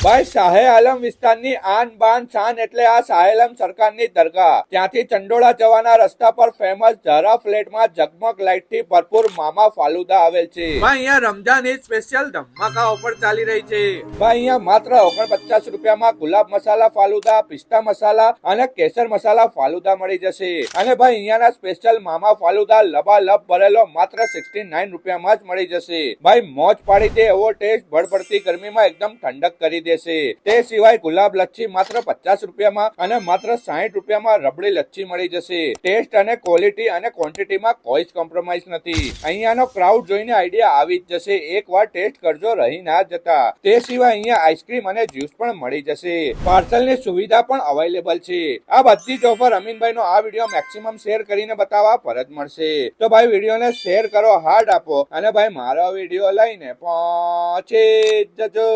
ભાઈ શાહે આલમ વિસ્તારની આન બાન શાન એટલે આ શાહે આલમ સરકારની દરગાહ. ત્યાંથી ચંડોળા જવાના રસ્તા પર ફેમસ ઝારા ફ્લેટમાં ઝગમગ લાઇટ થી ભરપૂર મામા ફાલુદા આવેલ છે. ભાઈ અહીંયા રમજાન ઈદ સ્પેશિયલ ધમાકા ઓફર ચાલી રહી છે. ભાઈ અહીંયા માત્ર 49 રૂપિયામાં ગુલાબ મસાલા ફાલુદા, પિસ્તા મસાલા અને કેસર મસાલા ફાલુદા મળી જશે. અને ભાઈ અહીંયાના સ્પેશિયલ મામા ફાલુદા લબાલબ ભરેલો માત્ર 69 રૂપિયામાં જ મળી જશે. ભાઈ મોજ પાડી દે એવો ટેસ્ટ ભડભડતી ગરમીમાં એકદમ ઠંડક કરી દેશે. તે સિવાય ગુલાબ લચ્છી માત્ર 50 રૂપિયામાં અને માત્ર 60 રૂપિયામાં રબડી લચ્છી મળી જશે. ટેસ્ટ અને ક્વોલિટી અને ક્વોન્ટિટીમાં કોઈ જ કોમ્પ્રોમાઇઝ નથી. અહીંયાનો ક્રાઉડ જોઈને આઈડિયા આવી જ જશે. એકવાર ટેસ્ટ કરજો, રહી ના જતા. તે સિવાય અહીંયા આઈસ્ક્રીમ અને જ્યુસ પણ મળી જશે. પાર્સલની સુવિધા પણ અવેલેબલ છે. આ બધી જ ઓફર અમીનભાઈ નો આ વિડીયો મેક્સિમમ શેર કરીને બતાવવા પર જ મળશે. તો ભાઈ વિડીયોને શેર કરો, હાર્ટ આપો અને ભાઈ મારો વિડીયો લઈને પહોંચી જજો.